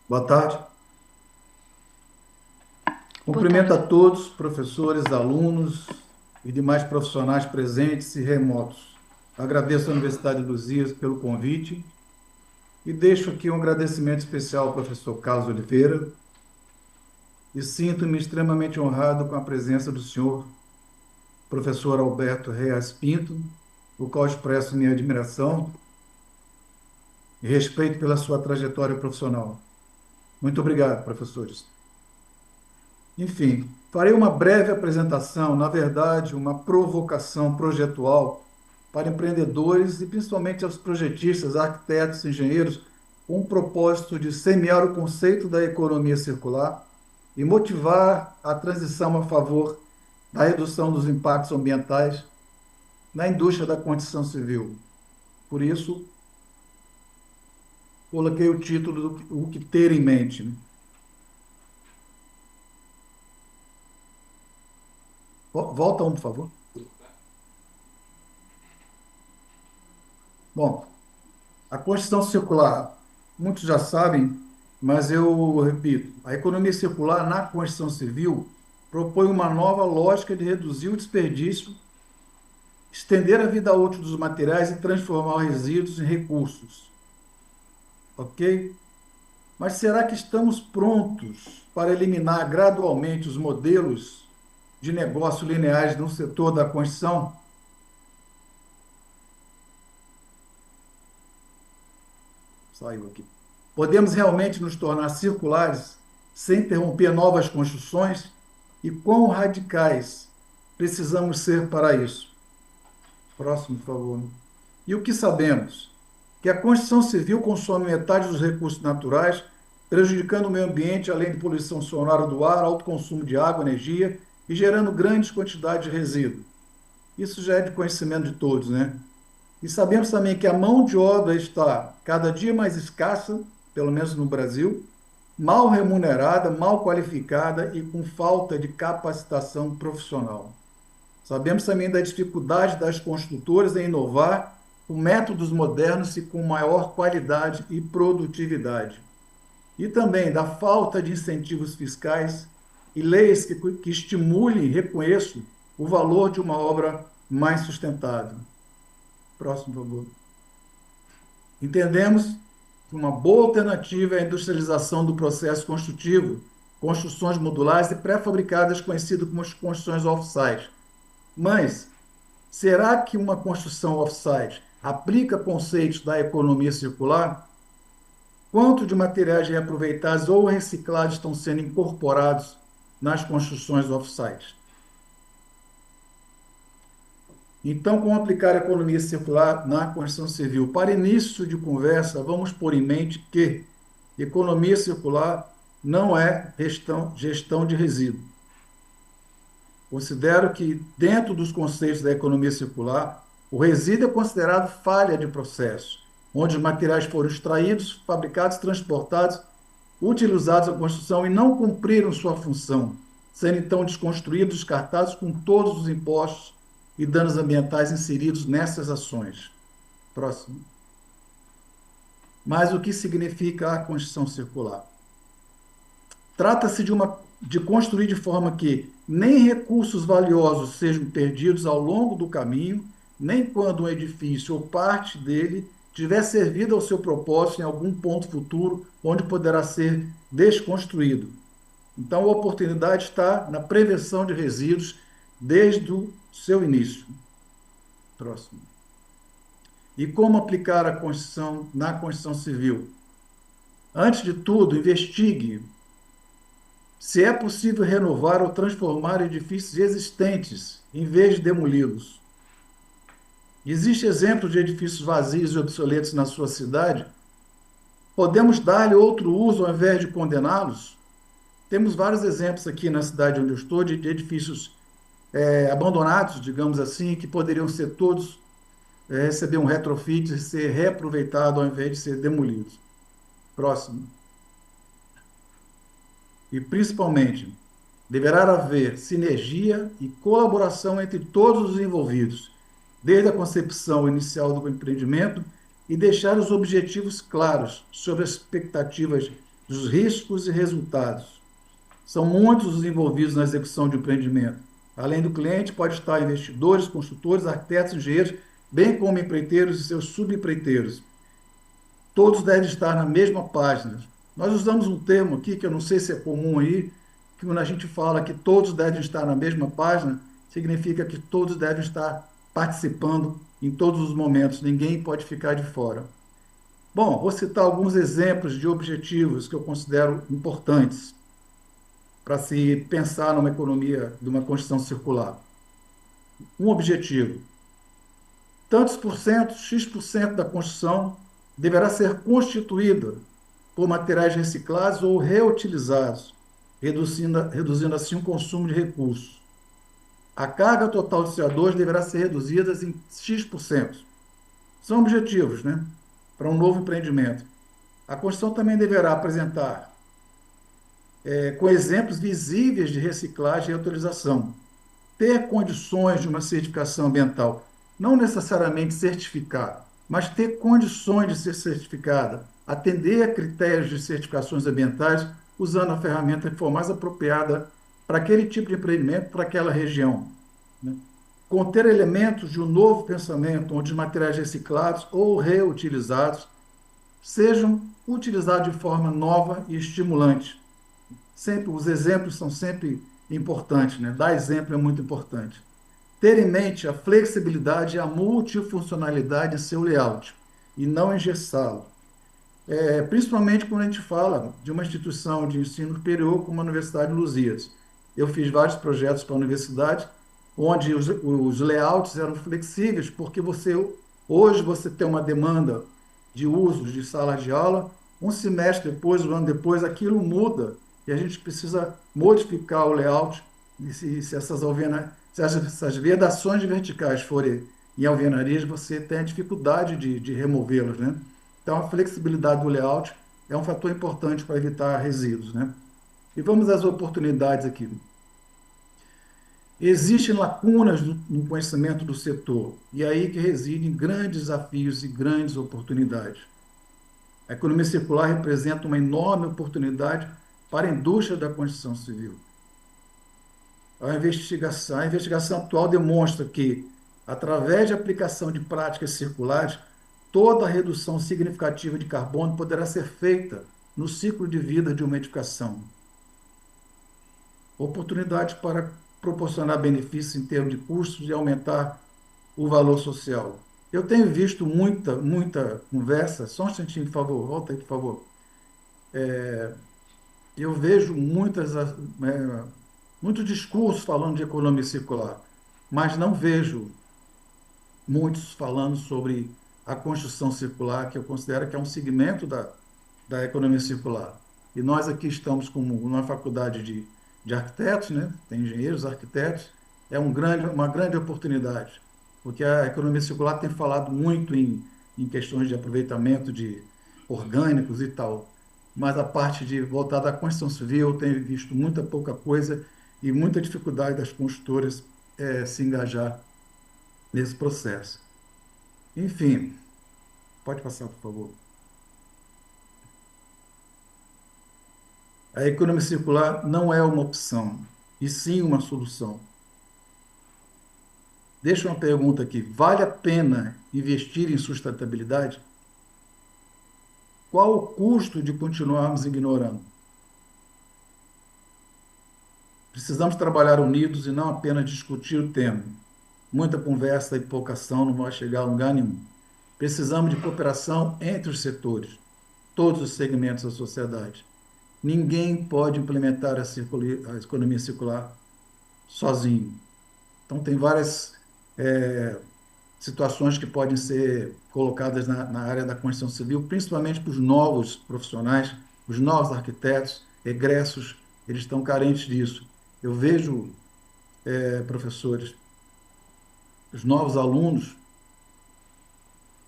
Boa tarde. Boa Cumprimento a tarde. todos, professores, alunos e demais profissionais presentes e remotos. Agradeço à Universidade de Luzias pelo convite e deixo aqui um agradecimento especial ao professor Carlos Oliveira e sinto-me extremamente honrado com a presença do senhor professor Alberto Reis Pinto, o qual expresso minha admiração e respeito pela sua trajetória profissional. Muito obrigado, professores. Enfim, farei uma breve apresentação, na verdade, uma provocação projetual para empreendedores e principalmente aos projetistas, arquitetos, engenheiros, com o propósito de semear o conceito da economia circular e motivar a transição a favor da redução dos impactos ambientais na indústria da construção civil. Por isso, coloquei o título do O que ter em mente. Volta um, por favor. Bom, a construção circular, muitos já sabem, mas eu repito, a economia circular na construção civil propõe uma nova lógica de reduzir o desperdício, estender a vida útil dos materiais e transformar os resíduos em recursos, ok? Mas será que estamos prontos para eliminar gradualmente os modelos de negócio lineares no setor da construção? Saiu aqui. Podemos realmente nos tornar circulares sem interromper novas construções? E quão radicais precisamos ser para isso? Próximo, por favor. E o que sabemos? Que a construção civil consome metade dos recursos naturais, prejudicando o meio ambiente, além de poluição sonora do ar, alto consumo de água, energia e gerando grandes quantidades de resíduo. Isso já é de conhecimento de todos, né? E sabemos também que a mão de obra está cada dia mais escassa, pelo menos no Brasil, mal remunerada, mal qualificada e com falta de capacitação profissional. Sabemos também da dificuldade das construtoras em inovar com métodos modernos e com maior qualidade e produtividade. E também da falta de incentivos fiscais e leis que estimulem e reconheçam o valor de uma obra mais sustentável. Próximo, por favor. Entendemos que uma boa alternativa é a industrialização do processo construtivo, construções modulares e pré-fabricadas, conhecidas como construções off-site. Mas será que uma construção off-site aplica conceitos da economia circular? Quanto de materiais reaproveitados ou reciclados estão sendo incorporados nas construções off-site? Então, como aplicar a economia circular na construção civil? Para início de conversa, vamos pôr em mente que economia circular não é gestão de resíduo. Considero que, dentro dos conceitos da economia circular, o resíduo é considerado falha de processo, onde os materiais foram extraídos, fabricados, transportados, utilizados na construção e não cumpriram sua função, sendo então desconstruídos, descartados com todos os impostos e danos ambientais inseridos nessas ações. Próximo. Mas o que significa a construção circular? Trata-se de construir de forma que nem recursos valiosos sejam perdidos ao longo do caminho, nem quando um edifício ou parte dele tiver servido ao seu propósito em algum ponto futuro, onde poderá ser desconstruído. Então, a oportunidade está na prevenção de resíduos desde o seu início. Próximo. E como aplicar a Constituição na Constituição Civil? Antes de tudo, investigue se é possível renovar ou transformar edifícios existentes em vez de demoli-los. Existe exemplo de edifícios vazios e obsoletos na sua cidade? Podemos dar-lhe outro uso ao invés de condená-los? Temos vários exemplos aqui na cidade onde eu estou de edifícios abandonados, digamos assim, que poderiam ser todos receber um retrofit e ser reaproveitado ao invés de ser demolidos. Próximo. E, principalmente, deverá haver sinergia e colaboração entre todos os envolvidos, desde a concepção inicial do empreendimento e deixar os objetivos claros sobre as expectativas dos riscos e resultados. São muitos os envolvidos na execução de um empreendimento. Além do cliente, pode estar investidores, construtores, arquitetos, engenheiros, bem como empreiteiros e seus subempreiteiros. Todos devem estar na mesma página. Nós usamos um termo aqui, que eu não sei se é comum aí, que quando a gente fala que todos devem estar na mesma página, significa que todos devem estar participando em todos os momentos, ninguém pode ficar de fora. Bom, vou citar alguns exemplos de objetivos que eu considero importantes para se pensar numa economia, de uma construção circular. Um objetivo: tantos por cento, X% da construção deverá ser constituída por materiais reciclados ou reutilizados, reduzindo assim o consumo de recursos. A carga total de CO2 deverá ser reduzida em X%. São objetivos, né? Para um novo empreendimento. A construção também deverá apresentar, com exemplos visíveis de reciclagem e reutilização, ter condições de uma certificação ambiental, não necessariamente certificar, mas ter condições de ser certificada, atender a critérios de certificações ambientais, usando a ferramenta que for mais apropriada para aquele tipo de empreendimento, para aquela região, né? Conter elementos de um novo pensamento, onde os materiais reciclados ou reutilizados sejam utilizados de forma nova e estimulante. Sempre, os exemplos são sempre importantes, né? Dar exemplo é muito importante. Ter em mente a flexibilidade e a multifuncionalidade em seu layout, e não engessá-lo. Principalmente quando a gente fala de uma instituição de ensino superior como a Universidade de Lusíadas. Eu fiz vários projetos para a universidade, onde os layouts eram flexíveis, porque hoje você tem uma demanda de usos de salas de aula, um semestre depois, um ano depois, aquilo muda, e a gente precisa modificar o layout, e se essas vedações verticais forem em alvenarias, você tem a dificuldade de removê-las, né? Então, a flexibilidade do layout é um fator importante para evitar resíduos, né? E vamos às oportunidades aqui. Existem lacunas no conhecimento do setor, e é aí que residem grandes desafios e grandes oportunidades. A economia circular representa uma enorme oportunidade para a indústria da construção civil. A investigação atual demonstra que, através de aplicação de práticas circulares, toda a redução significativa de carbono poderá ser feita no ciclo de vida de uma edificação. Oportunidades para proporcionar benefícios em termos de custos e aumentar o valor social. Eu tenho visto muita conversa, só um instantinho, por favor, volta aí, por favor. Eu vejo muitos discursos falando de economia circular, mas não vejo muitos falando sobre a construção circular, que eu considero que é um segmento da economia circular. E nós aqui estamos como uma faculdade de arquitetos, né? Tem engenheiros, arquitetos, uma grande oportunidade, porque a economia circular tem falado muito em questões de aproveitamento de orgânicos e tal, mas a parte de voltada à construção civil, eu tenho visto muita pouca coisa e muita dificuldade das construtoras se engajar nesse processo. Enfim, pode passar, por favor. A economia circular não é uma opção, e sim uma solução. Deixa uma pergunta aqui: vale a pena investir em sustentabilidade? Qual o custo de continuarmos ignorando? Precisamos trabalhar unidos e não apenas discutir o tema. Muita conversa e pouca ação não vai chegar a lugar nenhum. Precisamos de cooperação entre os setores, todos os segmentos da sociedade. Ninguém pode implementar a economia circular sozinho. Então, tem várias situações que podem ser colocadas na área da construção civil, principalmente para os novos profissionais, os novos arquitetos, egressos, eles estão carentes disso. Eu vejo, professores, os novos alunos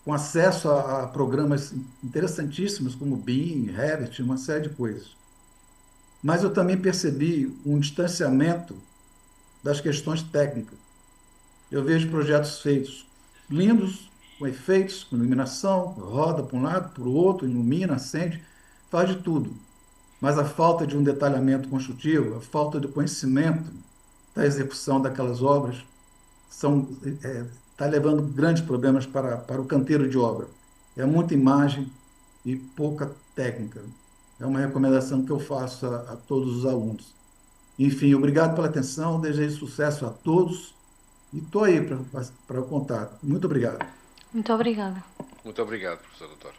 com acesso a programas interessantíssimos como BIM, Revit, uma série de coisas. Mas eu também percebi um distanciamento das questões técnicas. Eu vejo projetos feitos lindos, com efeitos, com iluminação, roda para um lado, para o outro, ilumina, acende, faz de tudo. mas a falta de um detalhamento construtivo, a falta de conhecimento da execução daquelas obras, são está levando grandes problemas para o canteiro de obra. É muita imagem e pouca técnica. É uma recomendação que eu faço a todos os alunos. Enfim, obrigado pela atenção, desejo sucesso a todos e estou aí para contar. Muito obrigado. Muito obrigada. Muito obrigado, professor doutor.